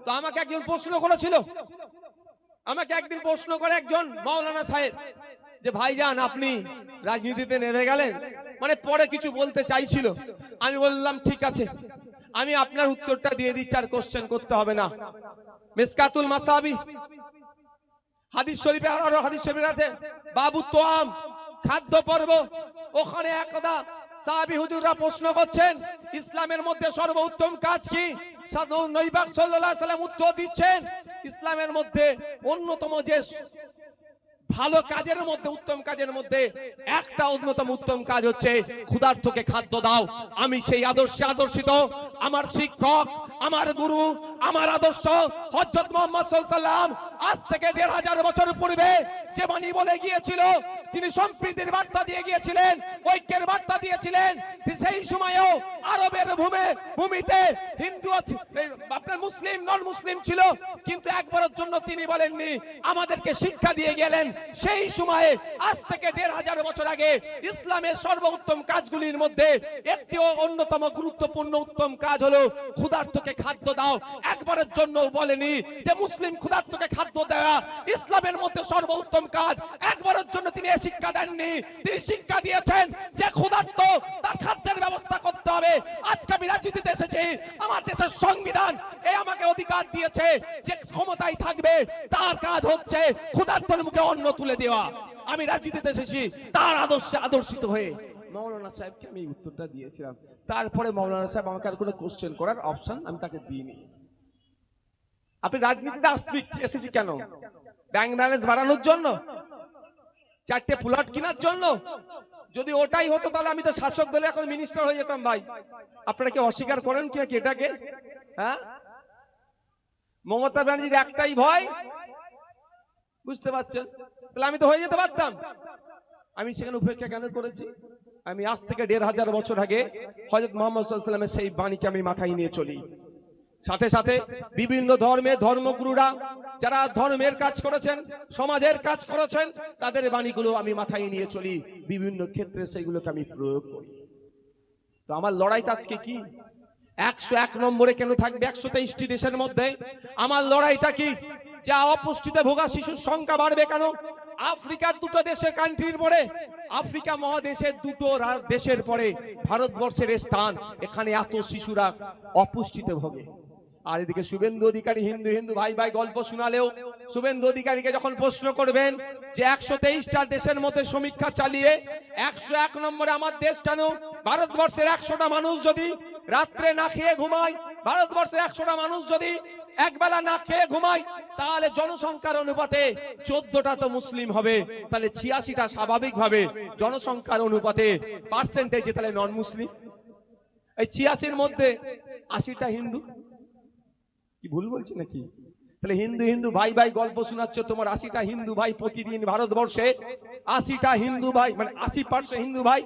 তো আমাকে একজন প্রশ্ন করেছিল, আমাকে একদিন প্রশ্ন করে একজন মাওলানা সাহেব যে ভাইজান আপনি রাজনীতিতে নেমে গেলেন, মানে পরে কিছু বলতে চাইছিল। আমি বললাম ঠিক আছে, আমি আপনার উত্তরটা দিয়ে দিচ্ছি, আর কোশ্চেন করতে হবে না। মিসকাতুল মাসাবি হাদিস শরীফে আরো হাদিস শরীফে আছে বাবু তোয়াম খাদ্য পর্ব, ওখানে একদা সাহাবী হুজুররা প্রশ্ন করছেন ইসলামের মধ্যে সর্বোত্তম কাজ কি? সাধারণ নবী পাক সাল্লাল্লাহু আলাইহি সাল্লাম উত্তর দিচ্ছেন ইসলামের মধ্যে অন্যতম যে ভালো কাজের মধ্যে উত্তম কাজের মধ্যে একটা অন্যতম উত্তম কাজ হচ্ছে ক্ষুধার্তকে খাদ্য দাও। আমি সেই আদর্শে আদর্শিত, আমার শিক্ষক, আমার গুরু, আমার আদর্শ হযরত মুহাম্মদ সাল্লাল্লাহু আলাইহি সাল্লাম আজ থেকে ১৫০০ বছর পূর্বে যে বাণী বলে গিয়েছিল, তিনি সম্প্রীতির বার্তা দিয়ে গিয়েছিলেন, ঐক্যের বার্তা দিয়েছিলেন। সেই সময়েও আরবের ভূমিতে হিন্দু আপনার মুসলিম নন মুসলিম ছিল, কিন্তু একবারের জন্য তিনি বলেননি, আমাদেরকে শিক্ষা দিয়ে গেলেন। সেই সময়ে আজ থেকে ১৫০০ বছর আগে ইসলামের সর্বোত্তম কাজগুলির মধ্যে একটি অন্যতম গুরুত্বপূর্ণ উত্তম কাজ হলো ক্ষুধার্তকে খাদ্য দাও। একবারের জন্য বলেনি যে মুসলিম ক্ষুধার্তকে খাদ্য দেওয়া ইসলামের মধ্যে সর্বোত্তম কাজ, একবারের জন্য তিনি শিক্ষা দেননি। তিনি শিক্ষা দিয়েছেন যে ক্ষুধার্ত তার খাদ্যের ব্যবস্থা করতে হবে। আজকে আমি রাজনীতিতে এসেছি, আমার দেশের সংবিধান এই আমাকে অধিকার দিয়েছে যে ক্ষমতায় থাকবে তার কাজ হচ্ছে ক্ষুধার্তের মুখে অন্ন তুলে দেওয়া। আমি রাজনীতিতে এসেছি তার আদর্শে আদর্শিত হয়ে। মাওলানা সাহেবকে আমি উত্তরটা দিয়েছিলাম, তারপরে মাওলানা সাহেব আমাকে আর কোনো কোশ্চেন করার অপশন আমি তাকে দিইনি। আপনি রাজনীতিতে এসেছি কেন? ব্যাংক ব্যালেন্স বাড়ানোর জন্য, 4টে প্লট কেনার জন্য? যদি ওটাই হতো তাহলে আমি তো শাসক দলে এখন মিনিস্টার হয়ে যেতাম। ভাই আপনারা কি অস্বীকার করেন কি এটাকে? হ্যাঁ, মমতা ব্যানার্জির একটাই ভয়, বুঝতে পারছেন? তাহলে আমি তো হয়ে যেতে পারতাম। আমি সেখানে উপেক্ষা কেন করেছি? আমি আজ থেকে ১৫০০ বছর আগে হযরত মুহাম্মদ সাল্লাল্লাহু আলাইহি ওয়াসাল্লামের সেই বাণীকে আমি মাথায় নিয়ে চলি। সাথে সাথে বিভিন্ন ধর্মের ধর্মগুরুরা যারা ধর্মের কাজ করেছেন, সমাজের কাজ করেছেন, তাদের বাণীগুলো আমি মাথায় নিয়ে চলি, বিভিন্ন ক্ষেত্রে সেইগুলোকে আমি প্রয়োগ করি। তো আমার লড়াইটা আজকে কি? ১০১ নম্বরে কেন থাকবে ১২৩টি দেশের মধ্যে? আমার লড়াইটা কি? যা অপুষ্টিতে ভোগা শিশুর সংখ্যা বাড়বে কেন? আফ্রিকার 2টো দেশের কান্ট্রির পরে, আফ্রিকা মহাদেশের 2টো দেশের পরে ভারতবর্ষের স্থান। এখানে এত শিশুরা অপুষ্টিতে ভোগে। আর এদিকে শুভেন্দু অধিকারী হিন্দু হিন্দু ভাই ভাই গল্প শোনালেও, শুভেন্দু অধিকারীকে যখন প্রশ্ন করবেন যে ১২৩টা দেশের মধ্যে সমীক্ষা চালিয়ে ১০১ নম্বরে আমার দেশ কেন? ভারতবর্ষের ১০০টা মানুষ যদি রাত্রে না খেয়ে ঘুমায়, ভারতবর্ষের ১০০টা মানুষ যদি একবেলা না খেয়ে ঘুমায়, তাহলে জনসংখ্যার অনুপাতে 14টা তো মুসলিম হবে, তাহলে ৮৬টা স্বাভাবিকভাবে জনসংখ্যার অনুপাতে পার্সেন্টেজে তাহলে নন মুসলিম। এই ৮৬-র মধ্যে ৮০টা হিন্দু। কি ভুল বলছি নাকি? তাহলে হিন্দু হিন্দু ভাই ভাই গল্প শোনাচ্ছ, তোমার ৮০টা হিন্দু ভাই প্রতিদিন ভারতবর্ষে ৮০টা হিন্দু ভাই, মানে ৮০% হিন্দু ভাই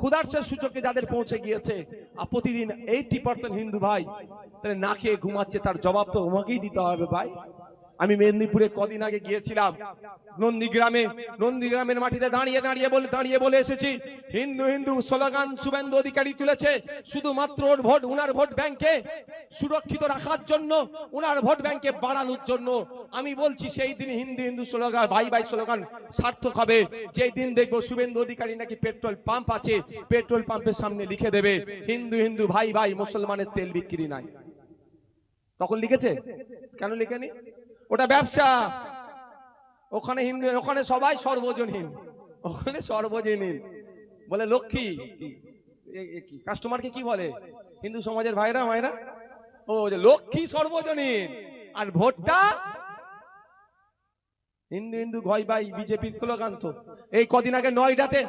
ক্ষুধার্তের সূচকে যাদের পৌঁছে গিয়েছে, আর প্রতিদিন 80% হিন্দু ভাই তাহলে না খেয়ে ঘুমাচ্ছে, তার জবাব তো তোমাকেই দিতে হবে ভাই। আমি মেদিনীপুরে কদিন আগে গিয়েছিলাম, নন্দীগ্রামের মাটিতে দাঁড়িয়ে বলে এসেছি, হিন্দু হিন্দু স্লোগান শুভেন্দু অধিকারী তুলেছে শুধুমাত্র উনার ভোট ব্যাংকে সুরক্ষিত রাখার জন্য, উনার ভোট ব্যাংকে বাড়ানোর জন্য। আমি বলছি সেই দিন হিন্দু হিন্দু স্লোগান, ভাই ভাই স্লোগান সার্থক হবে যেই দিন দেখবো শুভেন্দু অধিকারী নাকি পেট্রোল পাম্প আছে, পেট্রোল পাম্পের সামনে লিখে দেবে হিন্দু হিন্দু ভাই ভাই, মুসলমানের তেল বিক্রি নাই। তখন লিখেছে? কেন লিখেনি? ওটা ব্যবসা। ওখানে হিন্দু, ওখানে সবাই সর্বজনীন, ওখানে সর্বজনীন বলে লক্ষ্মী। কাস্টমারকে কি বলে হিন্দু সমাজের ভাইরা মায়েরা? ও যে লক্ষ্মী সর্বজনীন, আর ভোটটা হিন্দু হিন্দু ভাই ভাই, বিজেপির স্লোগান। তো এই কদিন আগে নয়ডাতে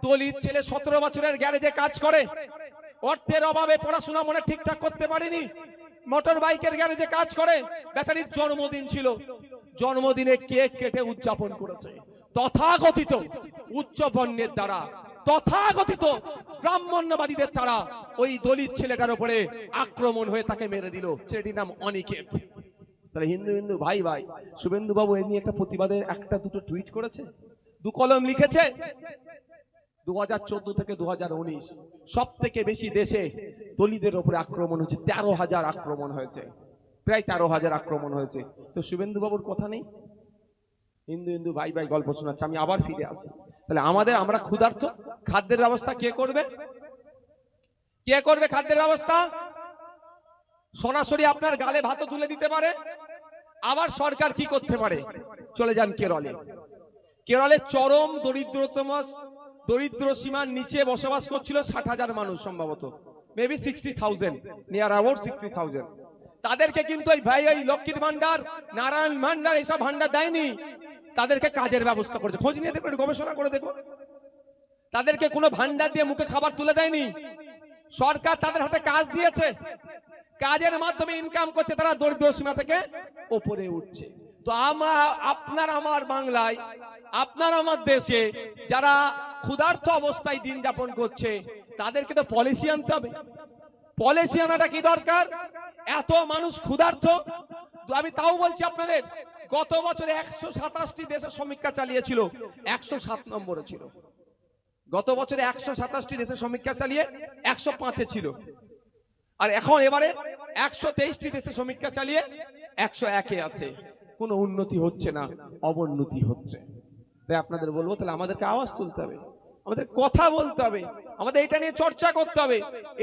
দলিত ছেলে 17 বছরের গ্যারেজে কাজ করে, অর্থের অভাবে পড়াশোনা মনে ঠিকঠাক করতে পারেনি, মোটর বাইকের গ্যারেজে কাজ করে, বেচারির জন্মদিন ছিল, জন্মদিনে কেক কেটে উদযাপন করেছে। তথাকথিত উচ্চ বর্ণের দ্বারা, তথাকথিত ব্রাহ্মণ্যবাদীদের দ্বারা ওই দলিত ছেলেটার উপরে আক্রমণ হয়ে তাকে মেরে দিল। ছেলেটির নাম অনিকেত। তাহলে হিন্দু হিন্দু ভাই ভাই, শুভেন্দু বাবু এই নিয়ে একটা প্রতিবাদের 1-2 টুইট করেছে, 2 কলম লিখেছে। 2014 থেকে 2019 সব থেকে বেশি দেশে দলিতদের উপরে আক্রমণ হয়েছে, 13,000 আক্রমণ হয়েছে। প্রায় 13,000 আক্রমণ হয়েছে। তো শুভেন্দু বাবুর কথা নেই, হিন্দু হিন্দু ভাই ভাই গল্প শোনাচ্ছে। আমি আবার ফিরে আসি, তাহলে আমরা ক্ষুধার্ত, খাদ্যের ব্যবস্থা কে করবে? কে করবে খাদ্যের ব্যবস্থা? সরাসরি আপনার গালে ভাত তুলে দিতে পারে। আবার সরকার কি করতে পারে? চলে যান কেরলে। কেরলে চরম দরিদ্র সীমার নিচে বসবাস করছিল 60,000 মানুষ, সম্ভবত মেবি 60,000, নিয়ার অ্যাবাউট 60,000। তাদেরকে কিন্তু এই লক্ষ্মীর ভান্ডার, নারায়ণ ভান্ডার, এইসব ভান্ডার দেয়নি। তাদেরকে কাজের ব্যবস্থা করেছে। খোঁজ নিয়ে দেখো, গবেষণা করে দেখো। তাদেরকে কোনো ভান্ডার দিয়ে মুখে খাবার তুলে দেয়নি। সরকার তাদের হাতে কাজ দিয়েছে, কাজের মাধ্যমে ইনকাম করছে, তারা দরিদ্র সীমা থেকে উপরে উঠছে। তো আপনার আমার বাংলায়, আপনার আমার দেশে যারা ক্ষুধার্ত অবস্থায় দিন যাপন করছে, তাদেরকে তো পলিসি আনতে হবে। পলিসি আনাটা কি দরকার? এত মানুষ ক্ষুধার্ত। আমি তাও বলছি আপনাদের, গত বছরে 127টি দেশে সমীক্ষা চালিয়েছিল, 107 নম্বরে ছিল। গত বছরে 127টি দেশে সমীক্ষা চালিয়ে 105-এ ছিল। আর এখন এবারে 123টি দেশে সমীক্ষা চালিয়ে 101-এ আছে। কোনো উন্নতি হচ্ছে না, অবনতি হচ্ছে। তাই আপনাদের বলবো, তাহলে আমাদেরকে আওয়াজ তুলতে হবে, আমাদের কথা বলতে হবে, আমাদের এটা নিয়ে চর্চা করতে হবে।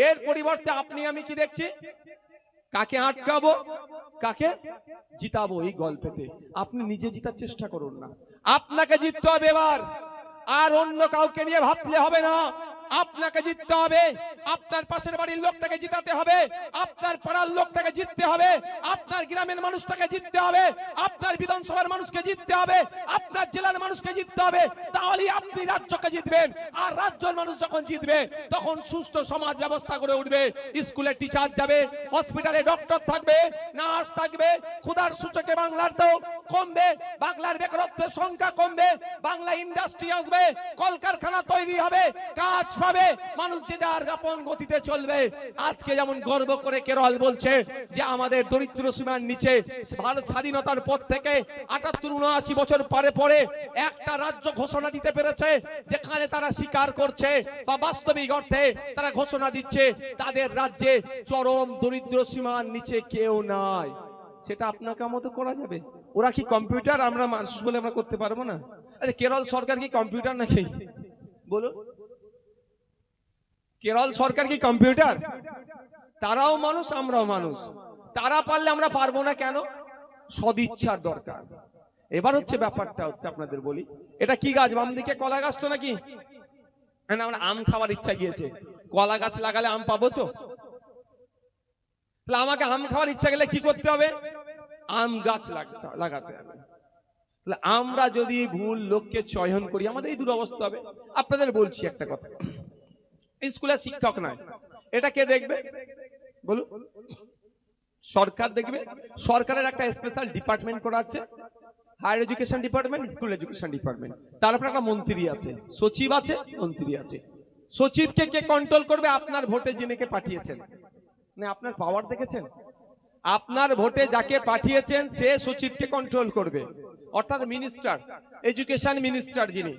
এর পরিবর্তে আপনি আমি কি দেখছি? কাকে আটকাবো, কাকে জিতাবো, এই গল্পেতে আপনি নিজে জিতার চেষ্টা করুন না। আপনাকে জিততে হবে এবার, আর অন্য কাউকে নিয়ে ভাবলে হবে না। আপনাকে জিততে হবে, আপনার পাশের বাড়ির লোকটাকে জিতাতে হবে, আপনার পাড়ার লোকটাকে জিততে হবে, আপনার গ্রামের মানুষটাকে জিততে হবে, আপনার বিধানসভার মানুষকে জিততে হবে, আপনার জেলার মানুষকে জিততে হবে। তাহলেই আপনি রাজ্যকে জিতবেন। আর রাজ্যের মানুষ যখন জিতবে, তখন সুষ্ঠু সমাজ ব্যবস্থা করে উঠবে। স্কুলে টিচার যাবে, হসপিটালে ডক্টর থাকবে, নার্স থাকবে, ক্ষুধার সূচকে বাংলার তো কমবে, বাংলার বেকারত্বের সংখ্যা কমবে, বাংলা ইন্ডাস্ট্রি আসবে, কলকারখানা তৈরি হবে, কাজ পাবে, মানুষ যে যার আপন গতিতে চলবে। আজকে যেমন গর্ব করে কেরল বলছে যে আমাদের দরিদ্র সীমার নিচে ভারত স্বাধীনতার পর থেকে 78-79 বছর পরে একটা রাজ্য ঘোষণা দিতে পেরেছে, যেখানে তারা স্বীকার করছে বা বাস্তবিক অর্থে তারা ঘোষণা দিচ্ছে তাদের রাজ্যে চরম দরিদ্র সীমার নিচে কেউ নাই। সেটা আপনাকে মতো করা যাবে? ওরা কি কম্পিউটার? আমরা মানুষ বলে আমরা করতে পারবো না? আচ্ছা, কেরল সরকার কি কম্পিউটার নাকি? বলো, কেরল সরকার কি কম্পিউটার? তারাও মানুষ, আমরাও মানুষ। তারা পারলে আমরা পারবো না কেন? সদিচ্ছার দরকার। এবার হচ্ছে ব্যাপারটা হচ্ছে, আপনাদের বলি, এটা কি গাছ? বাম দিকে কলা গাছ তো নাকি? না, আমরা আম খাওয়ার ইচ্ছা গিয়েছে। কলা গাছ লাগালে আম পাবো তো? তাহলে আমাকে আম খাওয়ার ইচ্ছা গেলে কি করতে হবে? আম গাছ লাগাতে হবে। তাহলে আমরা যদি ভুল লোককে চয়ন করি, আমাদের এই দুরবস্থা হবে। আপনাদের বলছি একটা কথা, স্কুলে শিক্ষক নয়, এটা কে দেখবে? বলুন, সরকার দেখবে। সরকারের একটা স্পেশাল ডিপার্টমেন্ট করা আছে, higher education department, school education department. তারপরে একটা মন্ত্রী আছে, সচিব আছে, মন্ত্রী আছে। সচিবকে কে কন্ট্রোল করবে? আপনার ভোটে যিনিকে পাঠিয়েছেন। না, আপনার পাওয়ার দেখেছেন? আপনার ভোটে যাকে পাঠিয়েছেন সে সচিবকে কন্ট্রোল করবে, অর্থাৎ মিনিস্টার, এডুকেশন মিনিস্টার যিনি